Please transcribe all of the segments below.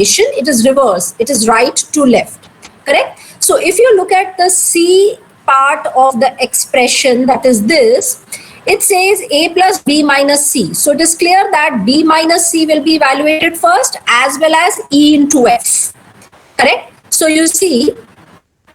it is reverse. It is right to left. Correct? So if you look at the C part of the expression, that is this, it says A plus B minus C. So it is clear that B minus C will be evaluated first as well as E into F. Correct? So you see,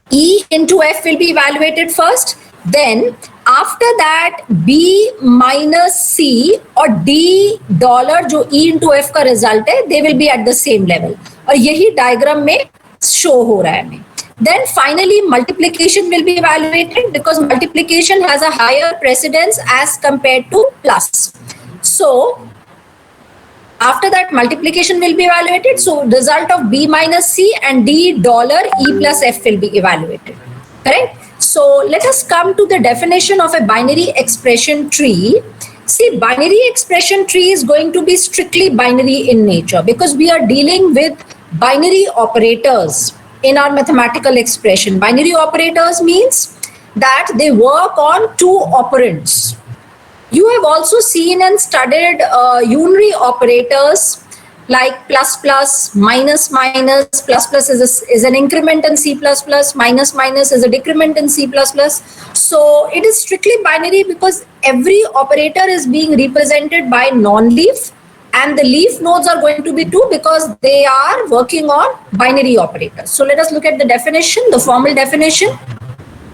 E into F will be evaluated first. Then after that B minus C और D dollar जो E into F का result है, they will be at the same level. और यही diagram में show हो रहा है हमें. Then finally multiplication will be evaluated because multiplication has a higher precedence as compared to plus. So after that multiplication will be evaluated. So result of B minus C and D dollar E plus F will be evaluated. Correct? So let us come to the definition of a binary expression tree. See, binary expression tree is going to be strictly binary in nature because we are dealing with binary operators in our mathematical expression. Binary operators means that they work on two operands. You have also seen and studied unary operators like plus plus, minus minus. Plus plus is an increment in C++, minus minus is a decrement in C++. So it is strictly binary because every operator is being represented by non-leaf, and the leaf nodes are going to be 2 because they are working on binary operators. So let us look at the definition, the formal definition.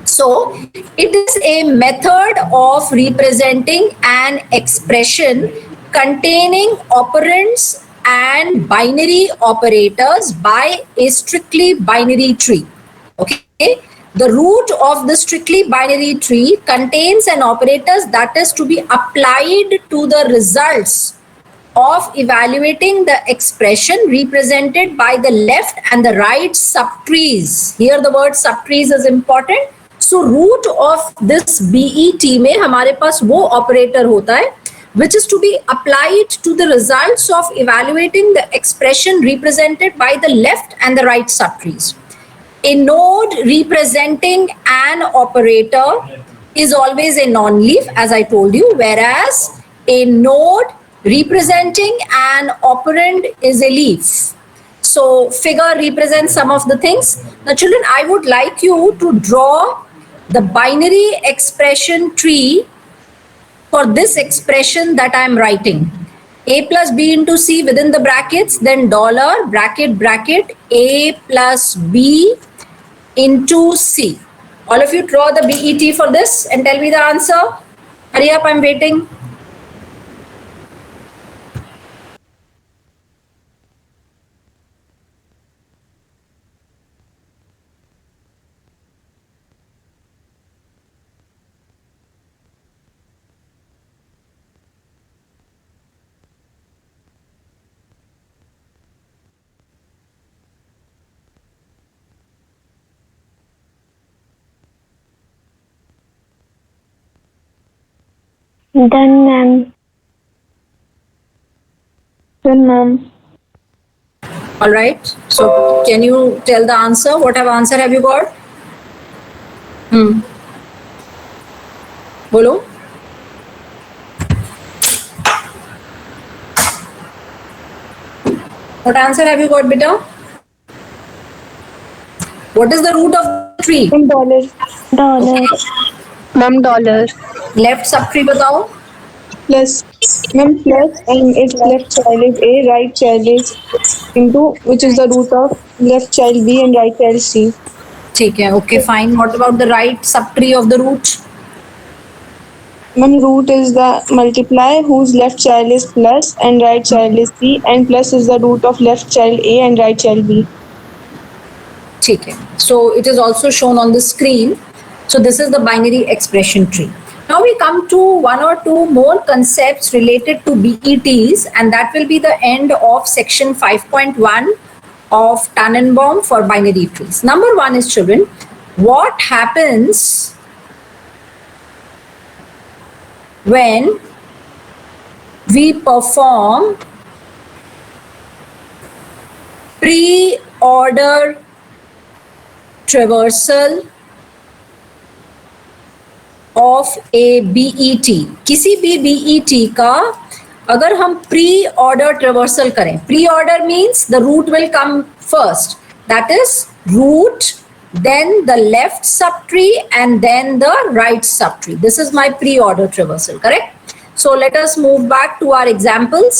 So it is a method of representing an expression containing operands and binary operators by a strictly binary tree. Okay. The root of the strictly binary tree contains an operator that is to be applied to the results of evaluating the expression represented by the left and the right subtrees. Here the word subtrees is important. So root of this BET में हमारे पास वो operator होता है which is to be applied to the results of evaluating the expression represented by the left and the right subtrees. A node representing an operator is always a non-leaf, as I told you, whereas a node representing an operand is a leaf. So figure represents some of the things. Now children, I would like you to draw the binary expression tree for this expression that I am writing. A plus B into C within the brackets, then dollar, bracket, bracket, A plus B into C. All of you draw the BET for this and tell me the answer. Hurry up, I'm waiting. Done, ma'am. Done, ma'am. All right. So can you tell the answer? What answer have you got? Bolo. What answer have you got, beta? What is the root of the tree? $. Ma'am, $. Left subtree बताओ. Plus, ma'am, plus, and its left child is A, right child is into, which is the root of left child B and right child C. ठीक है. Okay, fine. What about the right subtree of the root? Ma'am, root is the multiply whose left child is plus and right child is C, and plus is the root of left child A and right child B. ठीक है. So it is also shown on the screen. So this is the binary expression tree. Now we come to one or two more concepts related to BETs, and that will be the end of section 5.1 of Tannenbaum for binary trees. Number one is, children, what happens when we perform pre-order traversal of a BET. किसी भी BET का अगर हम pre order traversal करें, pre order means the root will come first, that is root, then the left subtree and then the right subtree. This is my pre-order traversal, correct? So let us move back to our examples.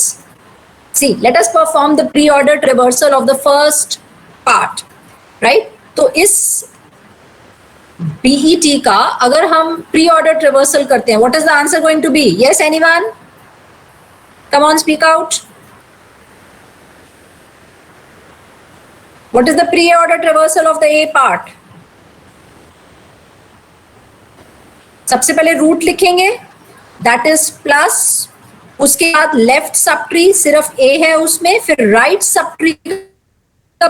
See, let us perform the pre-order traversal of the first part, right? तो इस BET का अगर हम pre-order traversal करते हैं, what is the answer going to be? Yes, anyone? Come on, speak out. What is the pre-order traversal of the A part? सबसे पहले root लिखेंगे, दैट इज प्लस, उसके बाद लेफ्ट सबट्री सिर्फ A है उसमें, फिर राइट सबट्री का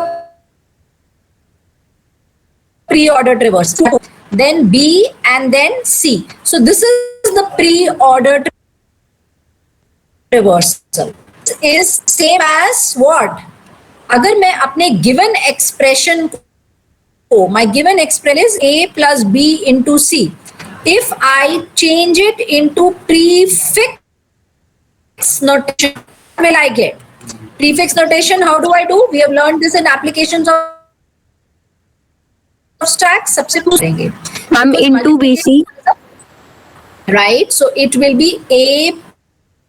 pre-order traversal, then B and then C. So this is the pre-order traversal. Is same as what? अगर मैं अपने given expression को, my given expression is A plus B into C. If I change it into prefix notation, what will I get? Prefix notation, how do I do? We have learned this in applications of stack. सबसे पूछेंगे I'm into BC. Right, so it will be A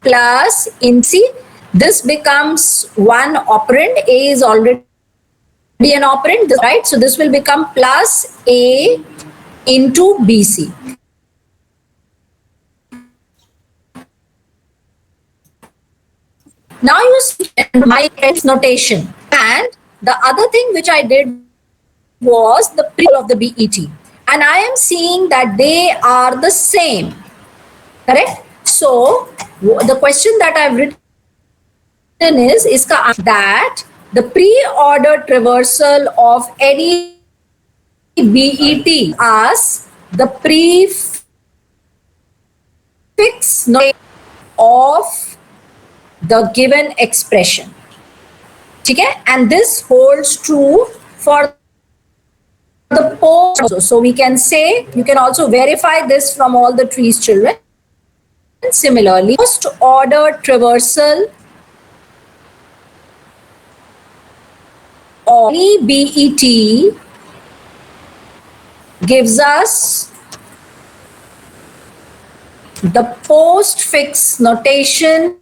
plus in C. This becomes one operand. A is already an operand, right? So this will become plus A into BC. Now you see my prefix notation, and the other thing which I did was the pre of the BET, and I am seeing that they are the same, correct? So the question that I've written is that the pre-order traversal of any BET as the prefix notation of the given expression. Okay, and this holds true for the post also. So we can say, you can also verify this from all the trees, children. Similarly, post order traversal of any BET gives us the postfix notation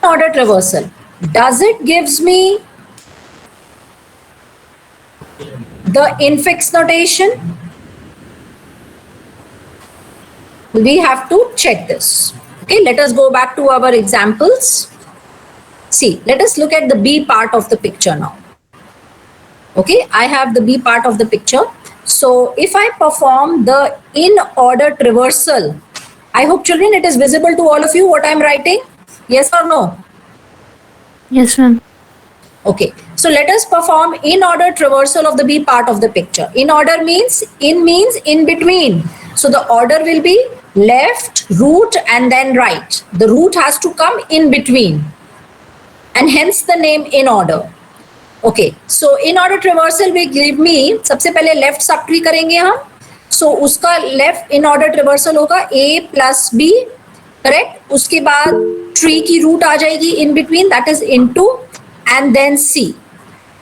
order traversal. Does it gives me the infix notation? We have to check this. Okay, let us go back to our examples. See, let us look at the B part of the picture now. Okay, I have the B part of the picture. So if I perform the in order traversal, I hope, children, it is visible to all of you what I am writing. Yes or no? Yes, ma'am. Okay, so let us perform in order traversal of the B part of the picture. In order means in between. So the order will be left, root, and then right. The root has to come in between, and hence the name in order. Okay, so in order traversal will give me, सबसे पहले left subtree करेंगे हम. So उसका left in order traversal होगा A plus B, correct? उसके बाद tree की root आ जाएगी in between, that is into, and then C.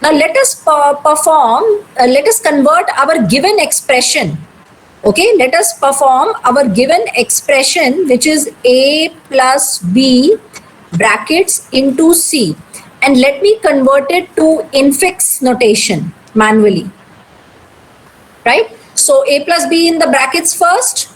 Now let us let us convert our given expression. Okay, let us perform our given expression, which is A plus B brackets into C, and let me convert it to infix notation manually, right? So A plus B in the brackets first.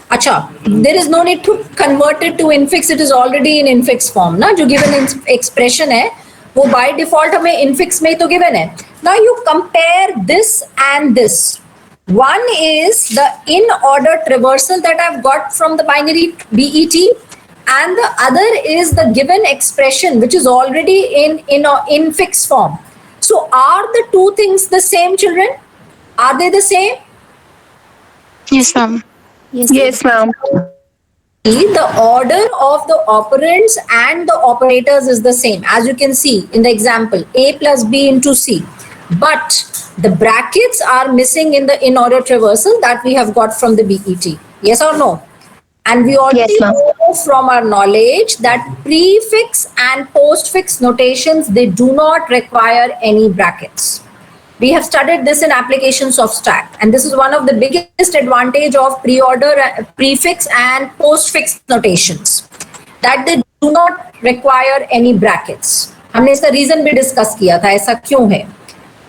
Acha, there is no need to convert it to infix, it is already in infix form ना, जो given expression है वो by default हमें infix में ही तो given है. Now you compare this and this. One is the in order traversal that I've got from the binary BET, and the other is the given expression which is already in infix form. So are the two things the same, children? Are they the same? Yes, ma'am. Yes, ma'am. the order of the operands and the operators is the same, as you can see in the example, A plus B into C. But the brackets are missing in the in-order traversal that we have got from the BET. Yes or no? And we already Yes, ma'am. know from our knowledge that prefix and postfix notations, they do not require any brackets. We have studied this in applications of stack, and this is one of the biggest advantage of pre-order, prefix and postfix notations, that they do not require any brackets. हमने इसका reason भी discuss किया था ऐसा क्यों है.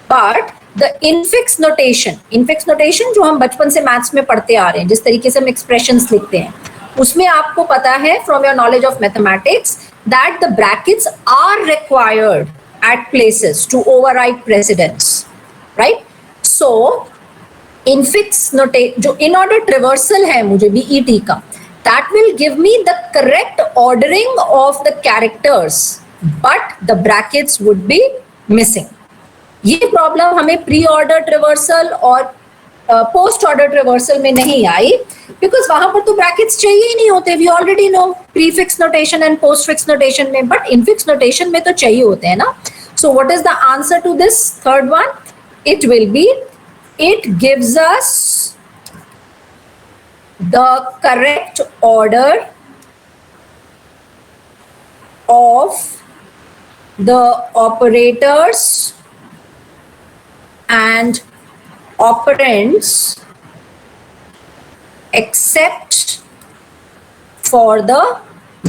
But the infix notation जो हम बचपन से मैथ्स में पढ़ते आ रहे हैं, जिस तरीके से हम एक्सप्रेशंस लिखते हैं, उसमें आपको पता है from your knowledge of mathematics that the brackets are required at places to override precedence, right? So infix notation जो in order traversal है मुझे BET का, that will give me the correct ordering of the characters, but the brackets would be missing. ये problem हमें pre order ट्रिवर्सल और post order ट्रिवर्सल में नहीं आई, because वहां पर तो ब्रैकेट्स चाहिए ही नहीं होते. We already know prefix notation and postfix notation में, बट इनफिक्स नोटेशन में तो चाहिए होते हैं ना. So what is the answer to this third one? It will be, it gives us the correct order of the operators and operands except for the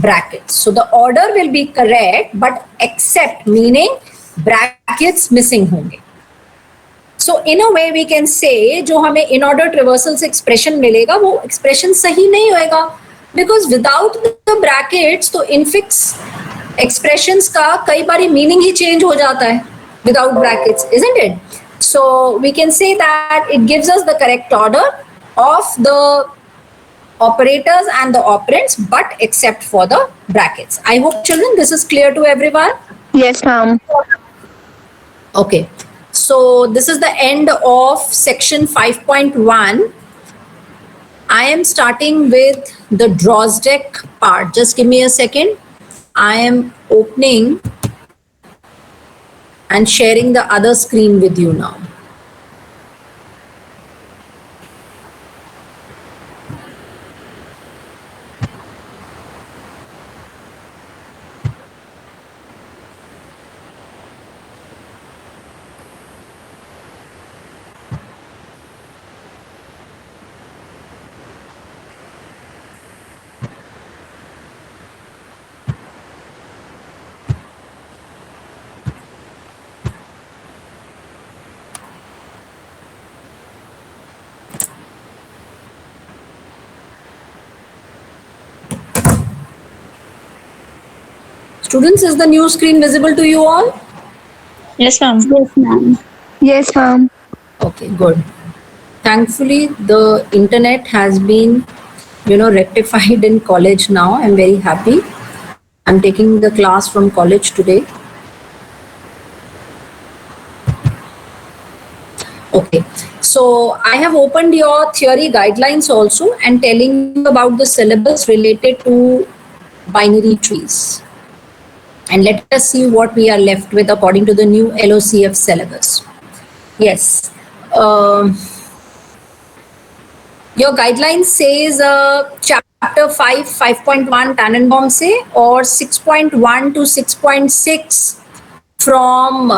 brackets. So the order will be correct, but except meaning brackets missing होंगे. So in a way we can say जो हमें in order traversal से expression मिलेगा वो expression सही नहीं होएगा, because without the brackets तो infix expressions का कई बारी meaning ही change हो जाता है without brackets, isn't it? So we can say that it gives us the correct order of the operators and the operands, but except for the brackets. I hope, children, this is clear to everyone. Yes, ma'am. Okay. So this is the end of section 5.1. I am starting with the Drozdek part. Just give me a second. I am opening and sharing the other screen with you now. Students, is the new screen visible to you all? Yes, ma'am. Yes, ma'am. Yes, ma'am. Okay, good. Thankfully, the internet has been, rectified in college now. I'm very happy. I'm taking the class from college today. Okay, so I have opened your theory guidelines also and telling you about the syllabus related to binary trees. And let us see what we are left with according to the new LOCF syllabus. Yes. Your guidelines says chapter 5, 5.1 Tannenbaum से और 6.1 to 6.6 from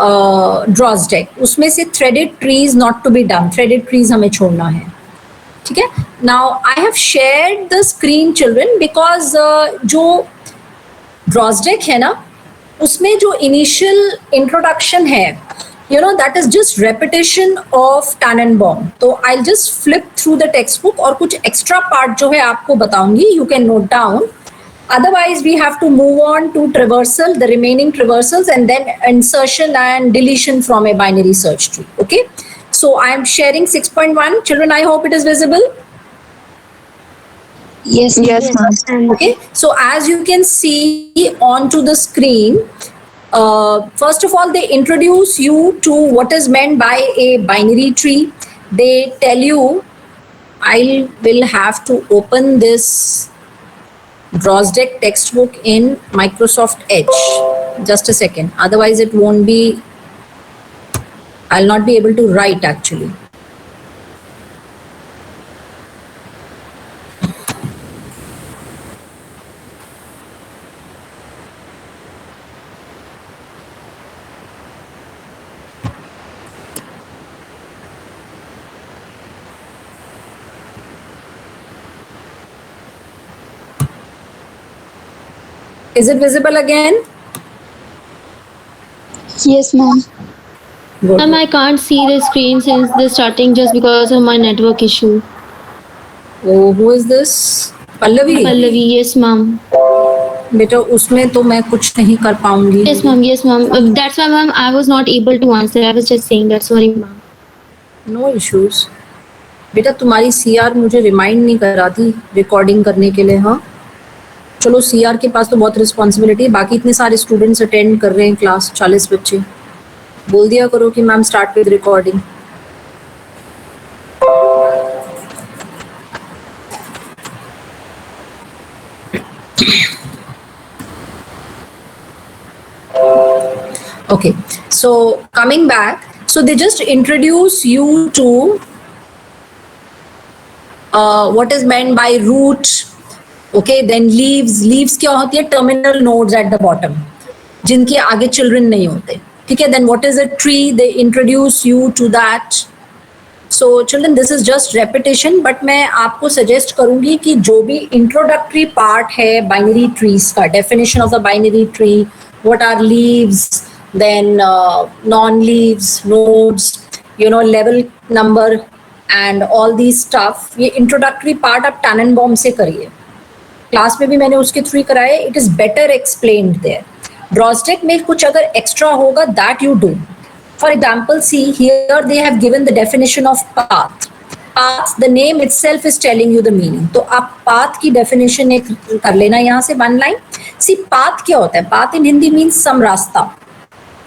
Drozdek. उसमें से threaded trees not to be done. Threaded trees हमें छोड़ना है. ठीक है? Now I have shared the screen, children, because जो Drozdek है ना, उसमें जो इनिशियल इंट्रोडक्शन है, that is just repetition of Tannenbaum. तो I'll just flip through the textbook और कुछ extra part जो है आपको बताऊंगी. You can note down. Otherwise, we have to move on to traversal, the remaining traversals, and then insertion and deletion from a binary search tree. Okay. So I am sharing 6.1. Children, I hope it is visible. Yes, yes, ma'am. Okay, so as you can see onto the screen, first of all, they introduce you to what is meant by a binary tree. They tell you, I will have to open this Drozdeck textbook in Microsoft Edge. Just a second, otherwise it won't be, I'll not be able to write actually. Is it visible again? Yes, ma'am. Good. Ma'am, I can't see the screen since the starting just because of my network issue. Oh, who is this? Pallavi? Pallavi, yes, ma'am. बेटा उसमें तो मैं कुछ नहीं कर पाऊंगी. Yes, ma'am. Yes, ma'am. That's why, ma'am, I was not able to answer. I was just saying that. Sorry, ma'am. No issues. बेटा तुम्हारी सीआर मुझे रिमाइंड नहीं कराती रिकॉर्डिंग करने के लिए. हाँ चलो, सीआर के पास तो बहुत रिस्पॉन्सिबिलिटी है, बाकी इतने सारे स्टूडेंट्स अटेंड कर रहे हैं क्लास, 40 बच्चे. बोल दिया करो कि ma'am start with recording. Okay, so coming back, so they just introduce you to what is meant by root. Okay, then leaves क्या होती है? Terminal nodes at the bottom, जिनके आगे children नहीं होते. ठीक है, then what is a tree? They introduce you to that. So children, this is just repetition, but मैं आपको suggest करूँगी कि जो भी introductory part है binary trees का, definition of the binary tree, what are leaves, then non-leaves, nodes, level number and all these stuff, ये introductory part आप Tannenbaum से करिए. क्लास में भी मैंने उसके थ्रू कराए. It is better explained there. ड्रॉजडेक में कुछ अगर एक्स्ट्रा होगा that you do. For example, see here they have given the definition of path. Path, the name itself is telling you the meaning. तो आप पाथ की definition एक कर लेना यहाँ से, वन लाइन. सी पाथ क्या होता है? Path in Hindi means some rasta,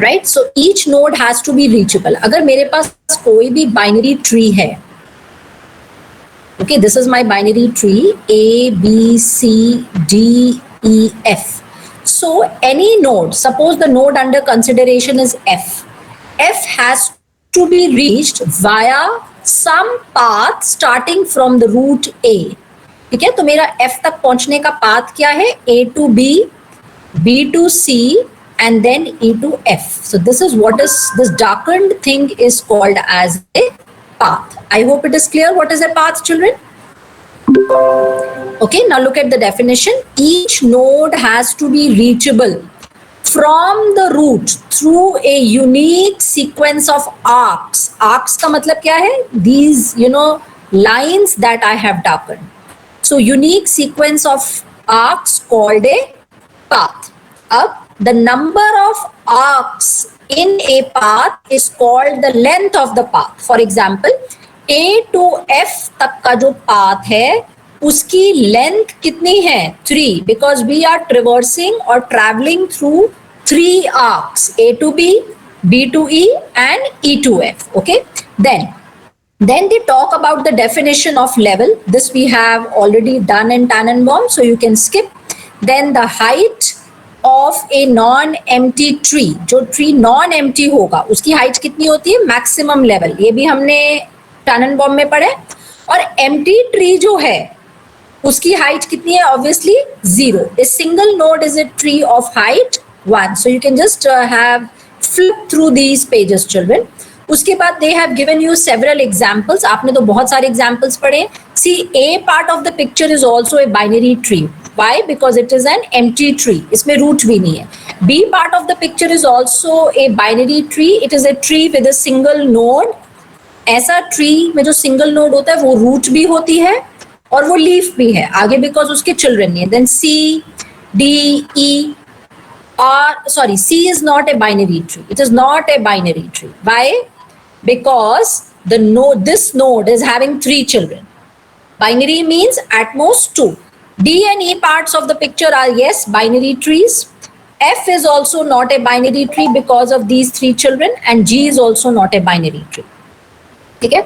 right? So each node has to be reachable. अगर मेरे पास कोई भी बाइनरी ट्री है, okay, this is my binary tree A, B, C, D, E, F. So any node, suppose the node under consideration is F. F has to be reached via some path starting from the root A. ठीक है, तो मेरा F तक पहुंचने का path क्या है? A to B, B to C, and then E to F. So this is what is, this darkened thing is called as a path. I hope it is clear what is a path, children. Okay, now look at the definition. Each node has to be reachable from the root through a unique sequence of arcs. Arcs का मतलब क्या है? These, lines that I have darkened. So unique sequence of arcs called a path. Up, the number of arcs in a path is called the length of the path. For example, A to F तक का जो path है उसकी length कितनी है? 3, because we are traversing or traveling through 3 arcs, A to B, B to E and E to F. Okay, then they talk about the definition of level. This we have already done in Tannenbaum, so you can skip. Then the height of a non-empty tree. जो tree non-empty होगा उसकी height कितनी होती है? Maximum level. ये भी हमने Tannenbaum में पढ़े. और empty tree जो है उसकी height कितनी है? Obviously 0. A single node is a tree of height 1. So you can just have flip through these pages, children. उसके बाद they have given you several examples. आपने तो बहुत सारे examples पढ़े. See, A part of the picture is also a binary tree. Why? Because it is an empty tree. इसमें root भी नहीं है. B part of the picture is also a binary tree. It is a tree with a single node. ऐसा tree में जो single node होता है वो रूट भी होती है और वो लीफ भी है आगे, बिकॉज उसके चिल्ड्रन नहीं है. Then C, D, E R, sorry, C is not a binary tree. It is not a binary tree. Why? Because the node, this node is having 3 children. Binary means at most 2. D and E parts of the picture are, yes, binary trees. F is also not a binary tree because of these 3 children, and G is also not a binary tree. Okay?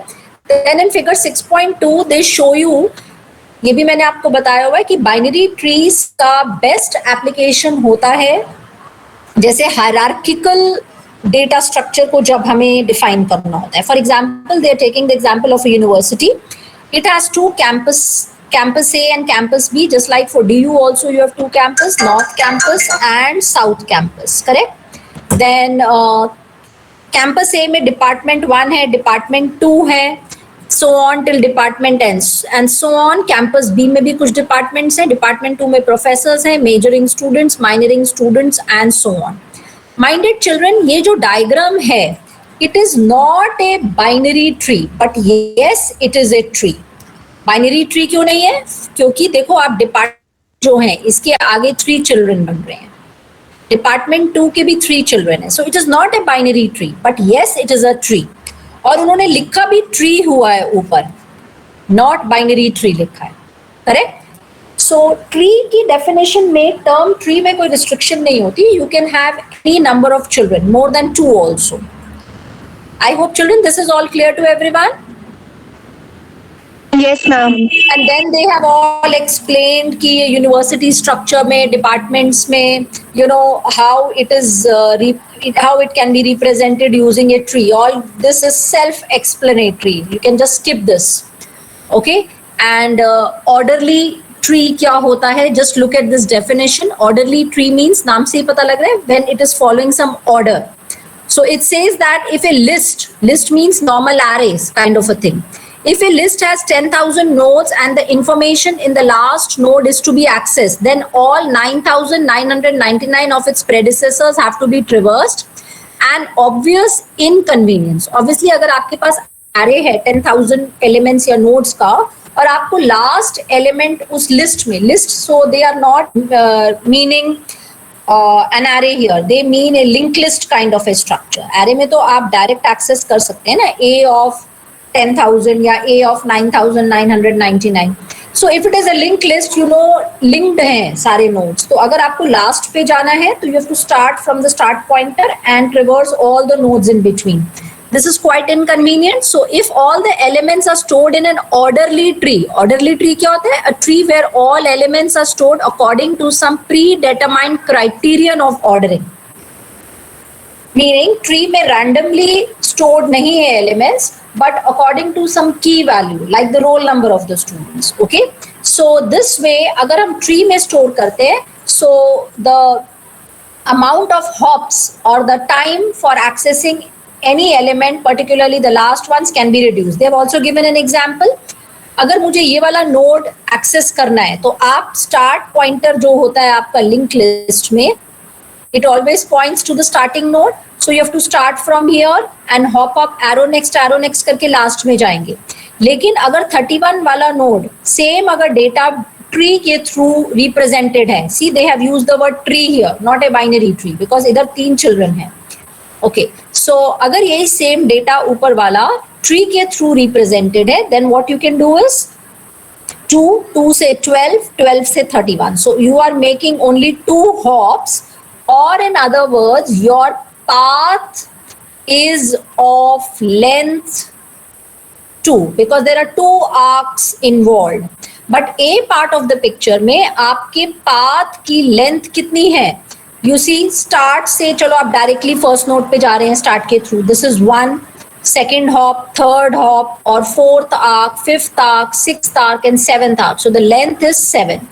Then in figure 6.2, they show you ये भी मैंने आपको बताया हुआ है कि binary trees का best application होता है जैसे हायरार्किकल डेटा स्ट्रक्चर को जब हमें डिफाइन करना होता है. For example, they are taking the example of a university. It has two campus A and campus B, just like for DU also you have two campus, North campus and South campus, correct? Then campus A में department 1 है, department 2 है, so on till department ends and so on. Campus B में भी कुछ departments हैं, department 2 में professors हैं, majoring students, minoring students and so on. Minded children, ये जो diagram है, it is not a binary tree, but yes, it is a tree. Binary tree क्यों नहीं है? क्योंकि देखो आप डिपार्टमेंट जो है इसके आगे 3 चिल्ड्रन बन रहे हैं, डिपार्टमेंट 2 के भी 3 चिल्ड्रन है, so it is not a binary tree, but yes it is a tree. और उन्होंने लिखा भी ट्री हुआ है ऊपर, नॉट बाइनरी ट्री लिखा है, करेक्ट? सो ट्री की डेफिनेशन में टर्म ट्री में कोई रिस्ट्रिक्शन नहीं होती. You can have any number of children, more than 2 also. I hope children this is all clear to everyone. Yes, ma'am. And then they have all explained कि university structure में, departments में, you know how it is how it can be represented using a tree. All this is self-explanatory. You can just skip this, okay? And orderly tree क्या होता है? Just look at this definition. Orderly tree means नाम से ही पता लग रहा है when it is following some order. So it says that if a list means normal arrays kind of a thing. If a list has 10,000 nodes and the information in the last node is to be accessed, then all 9,999 of its predecessors have to be traversed. An obvious inconvenience. Obviously, अगर आपके पास array है 10,000 elements या nodes का और आपको last element उस list में, list so they are not meaning an array here, they mean a linked list kind of a structure. Array में तो आप direct access कर सकते हैं ना, A of 10,000 या A of 9,999. So if it is a linked list, you know linked हैं सारे nodes. तो अगर आपको last पे जाना है तो you have to start from the start pointer and traverse all the nodes in between. This is quite inconvenient. So if all the elements are stored in an orderly tree क्या होता है? A tree where all elements are stored according to some predetermined criterion of ordering. Meaning tree में randomly stored नहीं है elements, but according to some key value, like the roll number of the students. Okay. So this way, अगर हम tree में store करते हैं, so the amount of hops or the time for accessing any element, particularly the last ones, can be reduced. They have also given an example. अगर मुझे ये वाला node access करना है तो आप स्टार्ट पॉइंटर जो होता है आपका लिंक लिस्ट में, it always points to the starting node. So you have to start from here and hop up arrow next करके लास्ट में जाएंगे. लेकिन अगर 31 वाला नोड सेम अगर डेटा ट्री के थ्रू रिप्रेजेंटेड है, see they have used the word tree here, not a binary tree, because इधर 3 चिल्ड्रन है. ओके, सो अगर यही सेम डेटा ऊपर वाला ट्री के थ्रू रिप्रेजेंटेड है, then what you can do is 2 से 12 से 31. So you are making only 2 hops, or in other words, your path is of length 2 because there are 2 arcs involved. But a part of the picture में आपके path की length कितनी है? You see, start से चलो आप directly first node पे जा रहे हैं start के through. This is 1, second hop, third hop, or 4th arc, 5th arc, 6th arc, and 7th arc. So the length is 7.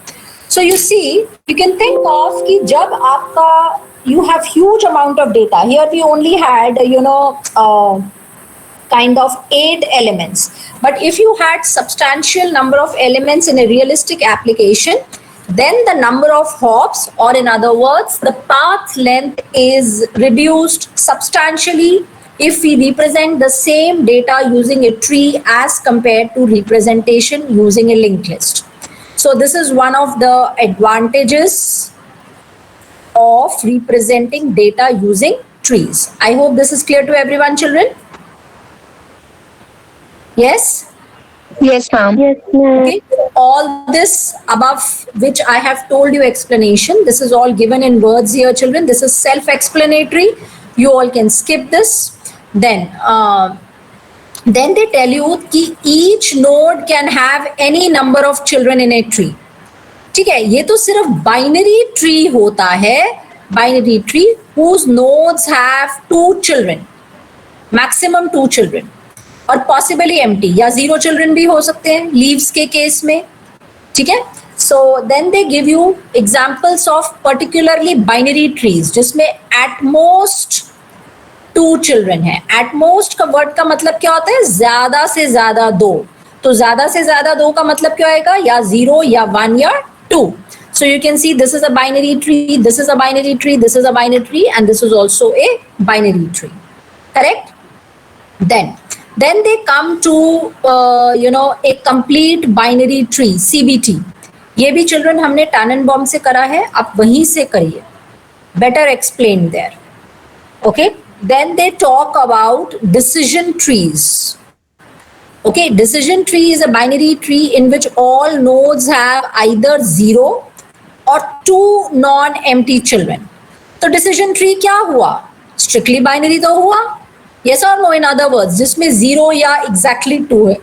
So you see, you can think of कि जब आपका you have huge amount of data. Here we only had kind of 8 elements. But if you had substantial number of elements in a realistic application, then the number of hops, or in other words, the path length is reduced substantially if we represent the same data using a tree as compared to representation using a linked list. So this is one of the advantages of representing data using trees. I hope this is clear to everyone, children. Yes? Yes, ma'am. Yes, ma'am. Okay. All this above which I have told you explanation, this is all given in words here, children. This is self-explanatory. You all can skip this. Then then they tell you कि each node can have any number of children in a tree. ठीक है, ये तो सिर्फ binary tree होता है, binary tree whose nodes have 2 children, maximum 2 children, और possibly empty या 0 children भी हो सकते हैं leaves के केस में. ठीक है, so then they give you examples of particularly binary trees जिसमें at most 2 children है. At most का वर्ड का मतलब क्या होता है? ज्यादा से ज्यादा 2. तो ज्यादा से ज्यादा 2 का मतलब क्या आएगा? या 0 या 1 या 2. So you can see this is a binary tree, this is a binary tree, this is a binary tree, and this is also a binary tree. Correct? Then they come to a complete binary tree, CBT. ये भी children हमने Tannenbaum से करा है, आप वहीं से करिए. Better explained there. Okay? Then they talk about decision trees. Okay, decision tree is a binary tree in which all nodes have either 0 or 2 non-empty children. तो decision tree क्या हुआ? Strictly binary तो हुआ? Yes or no? In other words, जिसमें 0 या exactly 2 है,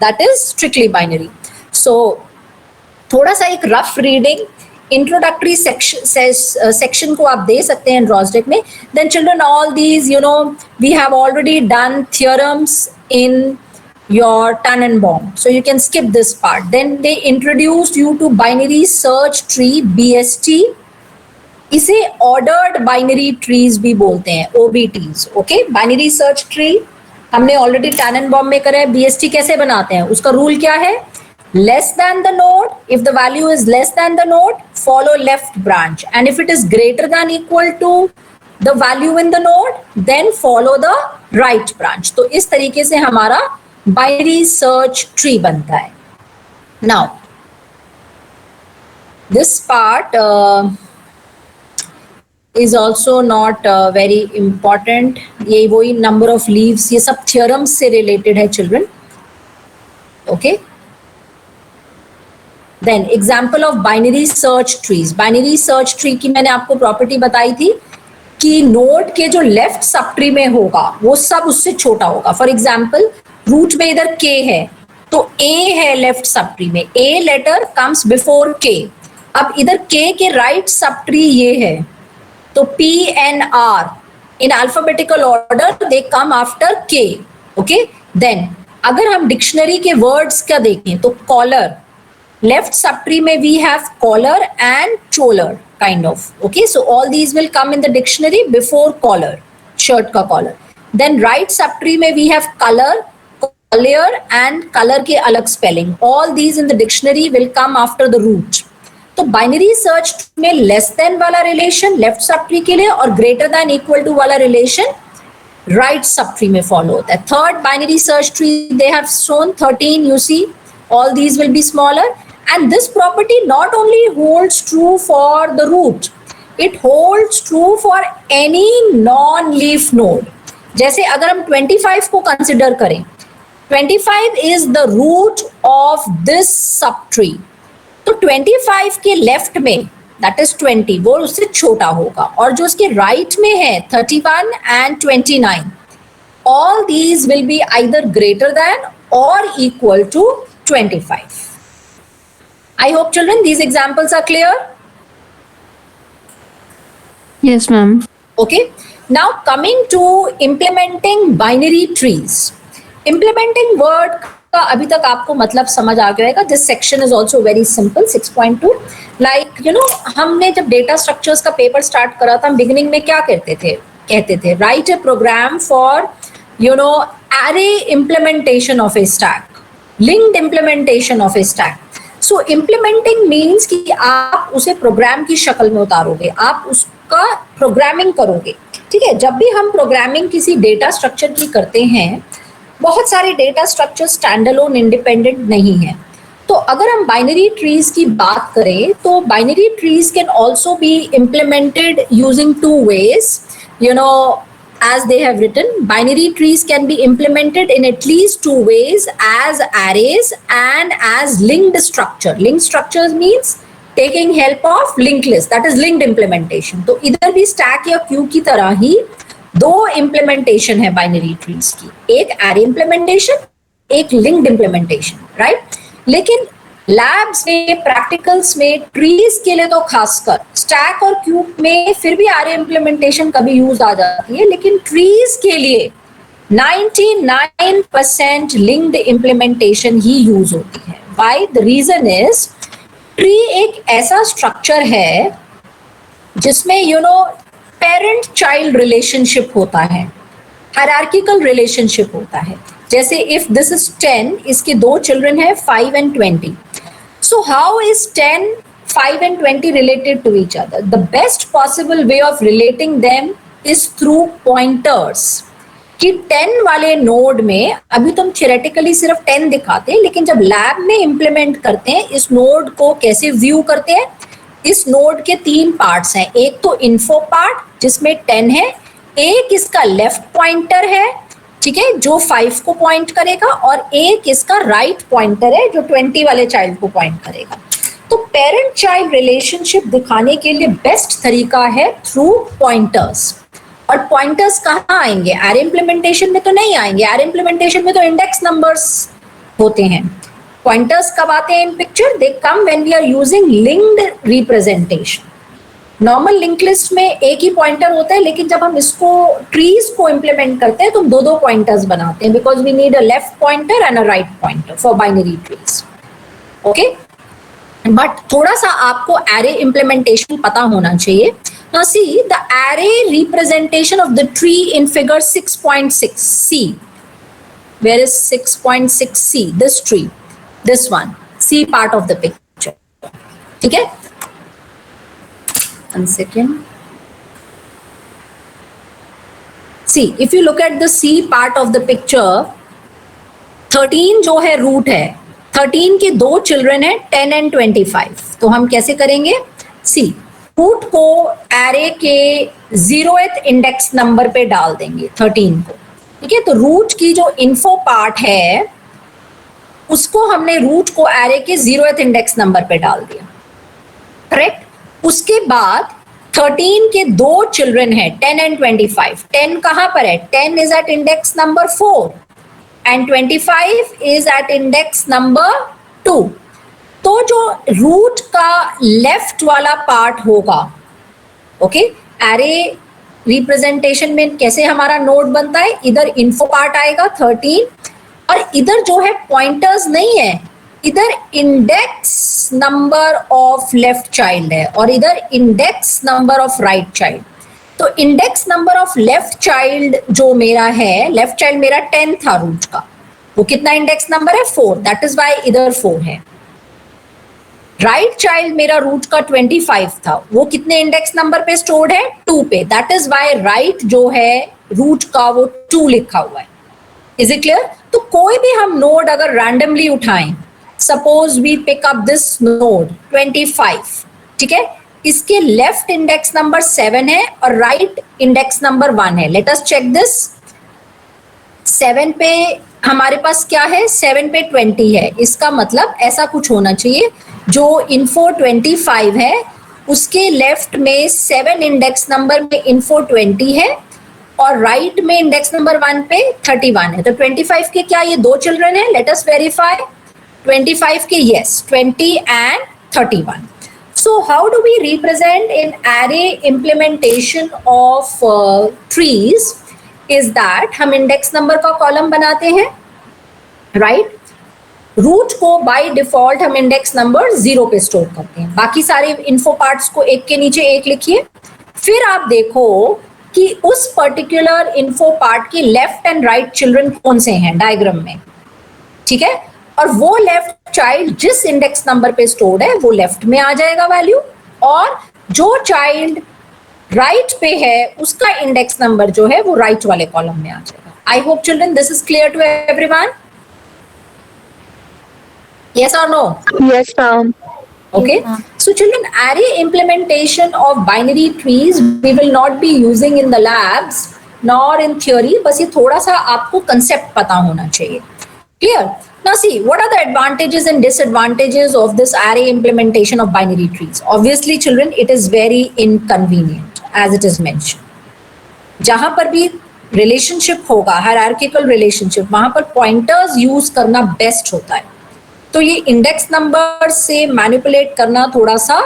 that is strictly binary. So थोड़ा सा एक rough reading इंट्रोडक्टरी सेक्शन को आप दे सकते हैं रॉसडेक में. Then children, all these we have already done theorems in your Tannenbaum, so you can skip this part. Then they introduced you to binary search tree, BST. इसे ordered binary trees भी बोलते हैं, OBTs. Okay, binary search tree हमने already Tannenbaum में करा है. BST कैसे बनाते हैं? उसका रूल क्या है? Less than the node, if the value is less than the node, follow left branch, and if it is greater than equal to the value in the node, then follow the right branch. तो इस तरीके से हमारा binary search tree बनता है. Now this part is also not very important. ये वही number of leaves, ये सब theorems से related है children. Okay. Then example of binary search trees. Binary search tree की मैंने आपको प्रॉपर्टी बताई थी कि नोड के जो लेफ्ट सब ट्री में होगा वो सब उससे छोटा होगा. फॉर एग्जाम्पल, रूट में इधर k है तो a है लेफ्ट सब ट्री में, a letter comes before k. अब इधर k के राइट सब ट्री ये है तो p and r in alphabetical order they come after k. Okay, then अगर हम डिक्शनरी के वर्ड्स का देखें तो कॉलर, left subtree में we have collar and cholar kind of. Okay, so all these will come in the dictionary before collar, shirt का collar. Then right subtree में we have color, collier and color के अलग spelling. All these in the dictionary will come after the root. तो binary search में less than वाला relation left subtree के लिए और greater than equal to वाला relation right subtree में follow होता है. Third binary search tree they have shown 13. You see, all these will be smaller. And this property not only holds true for the root, it holds true for any non-leaf node. जैसे अगर हम 25 को consider करें, 25 is the root of this subtree. तो 25 के left में, that is 20, वो उससे छोटा होगा, और जो उसके right में है 31 and 29, all these will be either greater than or equal to 25. I hope children these examples are clear. Yes, ma'am. Okay, now coming to implementing binary trees. Implementing word का अभी तक आपको मतलब समझ आ गया होगा. This section is also very simple. 6.2 like हमने जब data structures का पेपर स्टार्ट करा था, बिगिनिंग में क्या कहते थे write a program for array implementation of a stack, linked implementation of a stack. So implementing means कि आप उसे प्रोग्राम की शक्ल में उतारोगे, आप उसका प्रोग्रामिंग करोगे. ठीक है, जब भी हम प्रोग्रामिंग किसी डेटा स्ट्रक्चर की करते हैं, बहुत सारे डेटा स्ट्रक्चर स्टैंडअलोन इंडिपेंडेंट नहीं है. तो अगर हम बाइनरी ट्रीज की बात करें तो binary trees can also be implemented using 2 ways. As they have written, binary trees can be implemented in at least 2 ways, as arrays and as linked structure. Linked structures means taking help of linked list, that is linked implementation. तो इधर भी stack या queue की तरह ही 2 implementation है binary trees की, एक array implementation, एक लिंक्ड इम्प्लीमेंटेशन, राइट। लेकिन लैब्स में, प्रैक्टिकल्स में, ट्रीज के लिए तो खासकर, स्टैक और क्यूब में फिर भी एरे इम्प्लीमेंटेशन कभी यूज आ जाती है, लेकिन ट्रीज के लिए 99% लिंक्ड इम्प्लीमेंटेशन ही यूज होती है। Why? The reason is tree एक ऐसा स्ट्रक्चर है जिसमें पेरेंट चाइल्ड रिलेशनशिप होता है, हायरार्किकल रिलेशनशिप होता है। जैसे इफ दिस इज 10, इसके दो चिल्ड्रन है 5 and 20. So how is 10, 5 and 20 related to each other? The best possible way of relating them is through pointers. कि 10 वाले नोड में अभी तुम थियोरेटिकली सिर्फ 10 दिखाते हैं, लेकिन जब लैब में इंप्लीमेंट करते हैं इस नोड को कैसे व्यू करते हैं? इस नोड के 3 पार्ट्स हैं। एक तो इन्फो पार्ट जिसमें 10 है, एक इसका लेफ्ट पॉइंटर है, ठीक है, जो 5 को पॉइंट करेगा, और एक इसका राइट पॉइंटर है जो 20 वाले चाइल्ड को पॉइंट करेगा। तो पेरेंट चाइल्ड रिलेशनशिप दिखाने के लिए बेस्ट तरीका है थ्रू पॉइंटर्स। और पॉइंटर्स कहाँ आएंगे? एरे इम्प्लीमेंटेशन में तो नहीं आएंगे, एरे इम्प्लीमेंटेशन में तो इंडेक्स नंबर्स होते हैं। पॉइंटर्स कब आते हैं in picture? They come when we are using linked representation. Normal link list में एक ही पॉइंटर होता है, लेकिन जब हम इसको ट्रीज को इंप्लीमेंट करते हैं तो हम दो पॉइंटर्स बनाते हैं, because we need a left pointer and a right pointer for binary trees. Okay, but थोड़ा सा आपको एरे इम्प्लीमेंटेशन पता होना चाहिए। Now see the array representation of the tree in figure 6.6c. Where is 6.6c? This tree, this one, C part of the picture. ठीक है? One second. See, if you look at the C part of the picture, 13 जो है root है, 13 के दो children है 10 and 25. तो हम कैसे करेंगे? See, रूट को एरे के 0th इंडेक्स नंबर पे डाल देंगे 13 को, ठीक है। तो रूट की जो इन्फो पार्ट है उसको हमने रूट को एरे के 0th इंडेक्स नंबर पे डाल दिया, करेक्ट। उसके बाद 13 के दो चिल्ड्रन है 10 and 25. 10 कहां पर है? 10 is at index number 4 and 25 is at index number 2. तो जो रूट का लेफ्ट वाला पार्ट होगा, ओके, एरे रिप्रेजेंटेशन में कैसे हमारा नोड बनता है? इधर इन्फो पार्ट आएगा 13, और इधर जो है पॉइंटर्स नहीं है, इधर index number of left child है और इधर index number of right child. तो index number of left child जो मेरा है, लेफ्ट चाइल्ड मेरा 10 था रूट का, वो कितना इंडेक्स नंबर है? 4, दैट इज वाई इधर 4 है। राइट चाइल्ड मेरा रूट का 25 था, वो कितने इंडेक्स नंबर पे स्टोर्ड है? 2 पे, दैट इज वाई राइट जो है रूट का वो 2 लिखा हुआ है। Is it clear? तो कोई भी हम नोड अगर रैंडमली उठाएं, suppose we pick up this node 25, ठीक है, इसके लेफ्ट इंडेक्स नंबर 7 है और राइट इंडेक्स नंबर 1 है। Let us check this. 7 पे हमारे पास क्या है? 7 पे 20 है, इसका मतलब ऐसा कुछ होना चाहिए, जो इन्फो 25 है उसके लेफ्ट में 7 इंडेक्स नंबर में इन्फो 20 है और राइट में इंडेक्स नंबर 1 पे 31 है। तो 25 के क्या ये दो चिल्ड्रन है? Let us verify. 25 के yes, 20 and 31. So how do we represent in array implementation of trees is that हम इंडेक्स नंबर का कॉलम बनाते हैं, राइट। रूट को बाय डिफॉल्ट हम इंडेक्स नंबर 0 पे स्टोर करते हैं, बाकी सारे इन्फो पार्ट्स को एक के नीचे एक लिखिए। फिर आप देखो कि उस पर्टिकुलर इन्फो पार्ट के लेफ्ट एंड राइट चिल्ड्रन कौन से हैं डायग्राम में, ठीक है, और वो लेफ्ट चाइल्ड जिस इंडेक्स नंबर पे स्टोर्ड है वो लेफ्ट में आ जाएगा वैल्यू, और जो चाइल्ड राइट पे है उसका इंडेक्स नंबर जो है वो राइट वाले कॉलम में आ जाएगा। I hope children this is clear to everyone. Yes or no? Yes, ma'am. Okay. So children, array implementation of binary trees we will not be using in the labs nor in theory. बस ये थोड़ा सा आपको concept पता होना चाहिए. Clear? Now see, what are the advantages and disadvantages of this array implementation of binary trees? Obviously children, it is very inconvenient as it is mentioned. जहाँ पर भी रिलेशनशिप होगा, हायरार्किकल रिलेशनशिप, वहां पर पॉइंटर्स यूज करना best होता है. तो ये इंडेक्स नंबर से मैनिपुलेट करना थोड़ा सा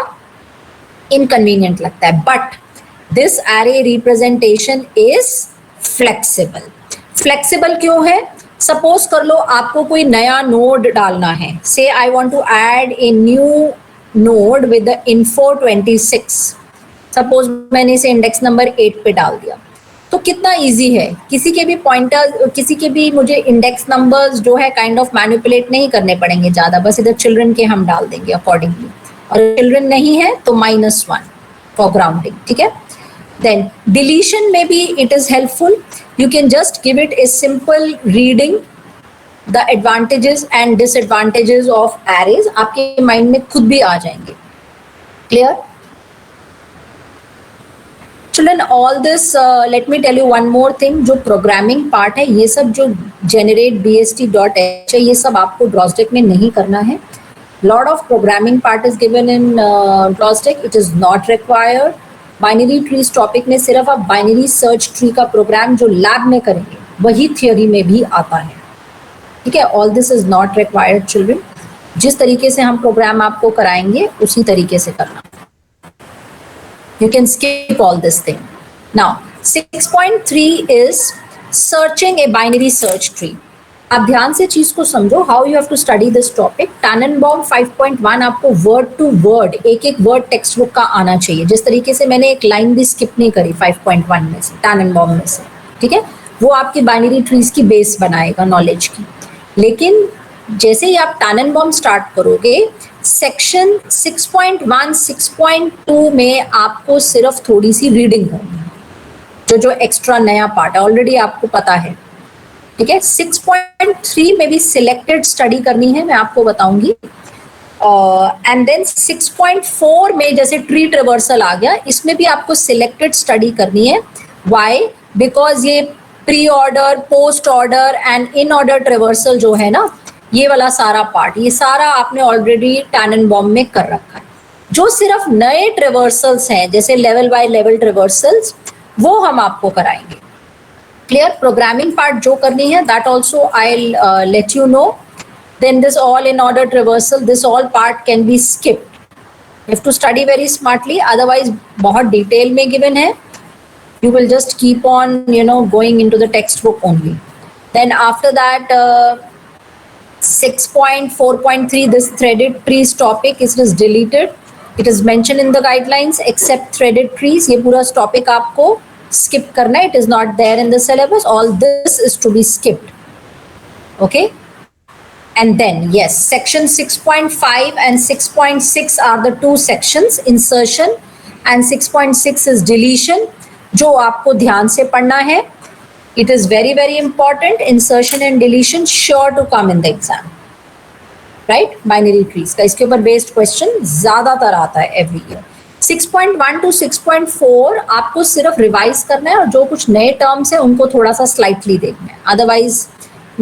इनकन्वीनियंट लगता है, but this array representation is flexible. Flexible क्यों है? सपोज कर लो आपको कोई नया नोड डालना है, so I want to add a new node with the info 26. Suppose मैंने इसे इंडेक्स नंबर 8 पे डाल दिया, तो कितना इजी है, किसी के भी पॉइंटर, किसी के भी मुझे इंडेक्स नंबर्स जो है काइंड ऑफ मैनिपुलेट नहीं करने पड़ेंगे ज़्यादा, बस इधर चिल्ड्रन के हम डाल देंगे अकॉर्डिंगली, और चिल्ड्रन नहीं है तो -1 फॉर ग्राउंडिंग. ठीक है. देन डिलीशन में भी it is helpful. You can just give it a simple reading the advantages and disadvantages of arrays, आपके माइंड में खुद भी आ जाएंगे. Clear? Children, all this, let me tell you one more thing, जो programming part है, ये सब जो generate bst.h है, ये सब आपको DROSDEC में नहीं करना है. Lot of programming part is given in DROSDEC. It is not required. Binary trees topic में सिर्फ आप binary search tree का प्रोग्राम जो लैब में करेंगे वही थियोरी में भी आता है. ठीक है. All this is not required, children. जिस तरीके से हम प्रोग्राम आपको कराएंगे उसी तरीके से करना. You can skip all this thing. Now, 6.3 is searching a binary search tree. आप ध्यान से चीज को समझो, how you have to study this topic. Tannenbaum 5.1 आपको word to word, एक एक word टेक्स्ट बुक का आना चाहिए. जिस तरीके से मैंने एक लाइन भी स्किप नहीं करी 5.1 में से, Tannenbaum में से. ठीक है. वो आपकी बाइनरी ट्रीज की बेस बनाएगा नॉलेज की. लेकिन जैसे ही आप Tannenbaum स्टार्ट करोगे, सेक्शन 6.1, 6.2 में आपको सिर्फ थोड़ी सी रीडिंग करनी है, जो एक्स्ट्रा नया पार्ट है ऑलरेडी आपको पता है. ठीक है. 6.3 में भी सिलेक्टेड स्टडी करनी है, मैं आपको बताऊंगी. एंड देन 6.4 में जैसे ट्री ट्रेवर्सल आ गया, इसमें भी आपको सिलेक्टेड स्टडी करनी है. व्हाई? बिकॉज ये pre order, post order and in order traversal जो है ना, ये वाला सारा पार्ट, ये सारा आपने ऑलरेडी Tannenbaum में कर रखा है. जो सिर्फ नए ट्रेवर्सल्स हैं, जैसे लेवल बाय लेवल ट्रेवर्सल्स, वो हम आपको कराएंगे. क्लियर? प्रोग्रामिंग पार्ट जो करनी है, that also I let you know. Then this all in order traversal, this all part can be skipped. You have to study very smartly, otherwise बहुत detail में given है. You will just keep on, going into the textbook only. Then after that, 6.4.3, this threaded trees topic is deleted. It is mentioned in the guidelines except threaded trees. ये पूरा topic आपको skip करना है. It is not there in the syllabus. All this is to be skipped. Okay. And then yes, section 6.5 and 6.6 are the two sections, insertion, and 6.6 is deletion. जो आपको ध्यान से पढ़ना है. It is very, very important. Insertion and deletion sure to come in the exam. Right? Binary trees का इसके ऊपर based question ज़्यादातर आता है every year. 6.1 to 6.4 आपको सिर्फ रिवाइज करना है, और जो कुछ नए टर्म्स हैं उनको थोड़ा सा स्लाइटली देखना है. Otherwise,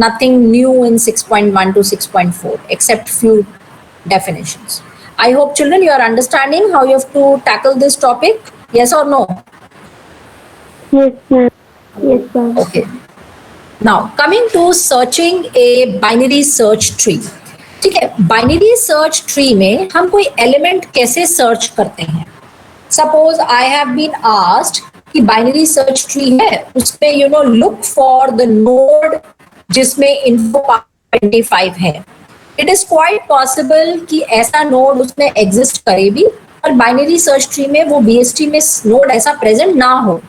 nothing new in 6.1 to 6.4 except few definitions. I hope children you are understanding how you have to tackle this topic. Yes or no? Yes, ma'am. Yes, ma'am. Okay. Now coming to searching a binary search tree. ठीक है. Binary search tree में हम कोई element कैसे search करते हैं? Suppose I have been asked कि binary search tree है, उसमें look for the node जिसमें info 25 है. It is quite possible कि ऐसा node उसमें exist करे भी, और binary search tree में वो BST में node ऐसा present ना हो.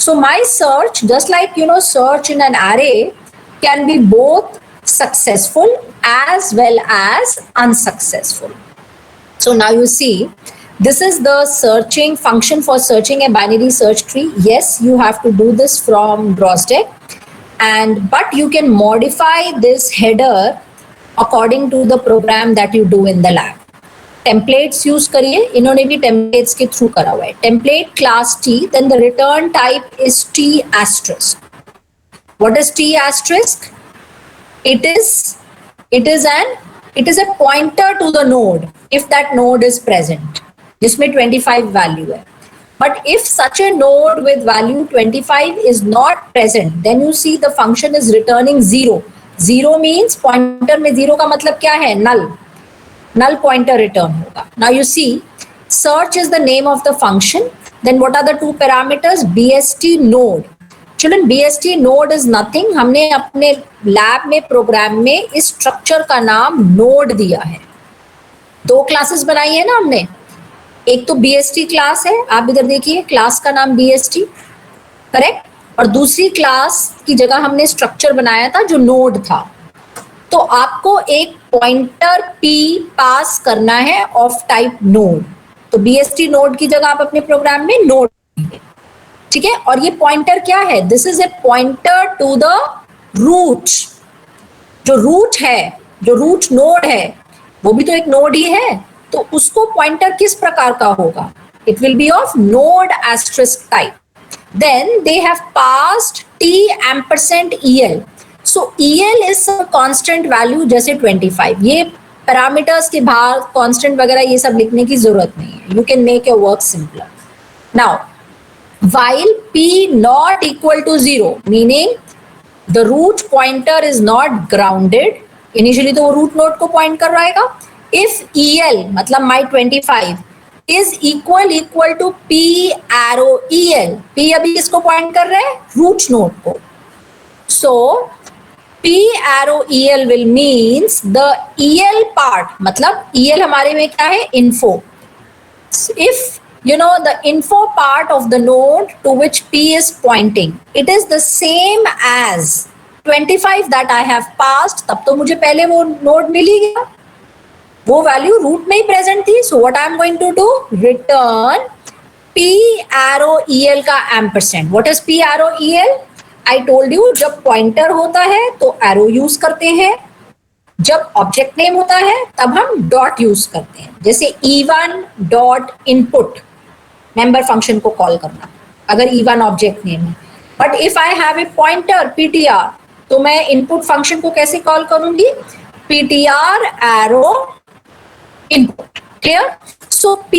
So my search, just like search in an array, can be both successful as well as unsuccessful. So now you see, this is the searching function for searching a binary search tree. Yes, you have to do this from DROSDEC, but you can modify this header according to the program that you do in the lab. Templates use करिए, इन्होंने भी templates के through करा हुआ है. Template class T, then the return type is T asterisk. What is t asterisk? It is a pointer to the node if that node is present, जिसमें 25 value है. But if such a node with value 25 is not present, then you see the function is returning 0. 0 means pointer में 0 का मतलब क्या है? Null pointer return होगा. Now you see, search is the name of the function. Then what are the two parameters? BST node. Children, BST node is nothing. हमने अपने lab में programme में इस स्ट्रक्चर का नाम नोड दिया है. दो क्लासेस बनाई है ना हमने. एक तो BST क्लास है, आप इधर देखिए, क्लास का नाम BST, करेक्ट. और दूसरी क्लास की जगह हमने स्ट्रक्चर बनाया था जो नोड था. तो आपको एक पॉइंटर P पास करना है ऑफ टाइप नोड. तो BST नोड की जगह आप अपने प्रोग्राम में नोड, ठीक है. और ये पॉइंटर क्या है? This is a pointer to the root. जो रूट है, जो रूट नोड है, वो भी तो एक नोड ही है. तो उसको पॉइंटर किस प्रकार का होगा? It will be of node asterisk type. Then they have passed T ampersand EL. So EL is some constant value, जैसे 25. ये पैरामीटर्स के बाहर कांस्टेंट वगैरह ये सब लिखने की जरूरत नहीं है. You can make your work simpler. Now while P not equal to 0, meaning the root pointer is not grounded, initially तो वो root node को point कर रहेगा. If EL मतलब my 25 is equal to P arrow EL, P अभी किसको point कर रहे हैं? root node को. So P arrow EL will means the EL part, मतलब EL हमारे में क्या है? info. If you know the info part of the node to which P is pointing, it is the same as 25 that I have passed, तब तो मुझे पहले वो नोड मिल ही गया, वो वैल्यू रूट में ही प्रेजेंट थी. So what I am going to do? Return P arrow EL का ampersand. What is P arrow EL? I told you, जब पॉइंटर होता है तो एरो यूज करते हैं, जब ऑब्जेक्ट नेम होता है तब हम डॉट यूज करते हैं. जैसे E1 dot input, member function को कॉल करना, अगर E1 ऑब्जेक्ट नेम है. But if I have a pointer PTR, तो मैं इनपुट फंक्शन को कैसे कॉल करूंगी? PTR arrow input. Clear? So P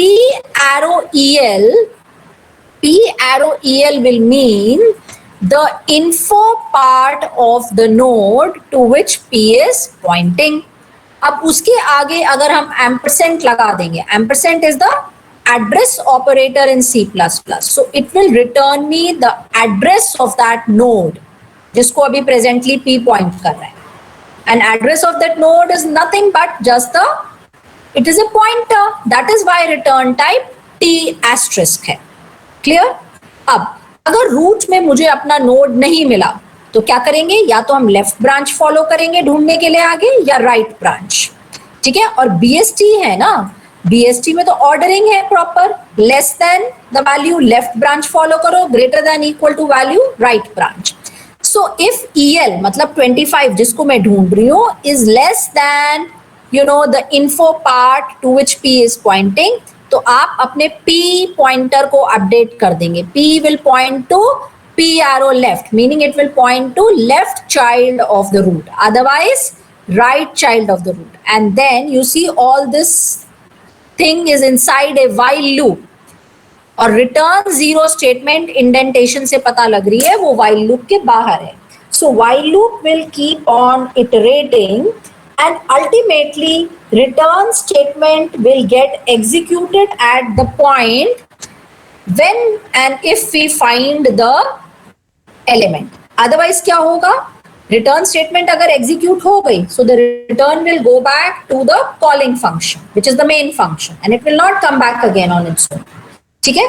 arrow EL will mean the info part of the node to which P is pointing. अब उसके आगे अगर हम एम्परसेंट लगा देंगे, ampersand is the address operator in C++. So it will return me the address of that node जिसको अभी presently P point कर रहा है. And address of that node is nothing but just it is a pointer. That is why return type T asterisk है. Clear? अब अगर root में मुझे अपना नोड नहीं मिला तो क्या करेंगे? या तो हम लेफ्ट ब्रांच फॉलो करेंगे ढूंढने के लिए आगे, या राइट ब्रांच. ठीक है. और BST है ना, BST में तो ऑर्डरिंग है proper. Less than the value left branch follow करो, greater than equal to value right branch. So if EL मतलब 25 जिसको मैं ढूंढ रही हूँ is less than the info part to which P is pointing, तो आप अपने P पॉइंटर को अपडेट कर देंगे. P will point to P arrow left, meaning it will point to left child of the root, otherwise right child of the root. And then you see all this thing is inside a while loop. और return 0 statement indentation से पता लग रही है वो while loop के बाहर है. So while loop will keep on iterating and ultimately return statement will get executed at the point when and if we find the element. Otherwise क्या होगा? Return statement अगर execute हो गई, so the return will go back to the calling function, which is the main function, and it will not come back again on its own. ठीक है?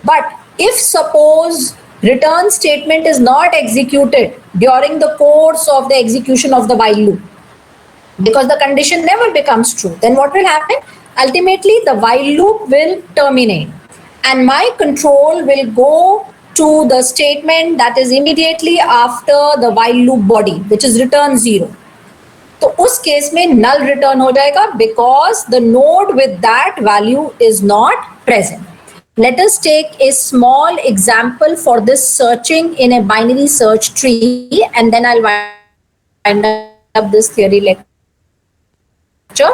But if suppose return statement is not executed during the course of the execution of the while loop, because the condition never becomes true, then what will happen? Ultimately the while loop will terminate and my control will go to the statement that is immediately after the while loop body, which is return 0. तो उस case में null return हो जाएगा because the node with that value is not present. Let us take a small example for this searching in a binary search tree, and then I'll wind up this theory lecture.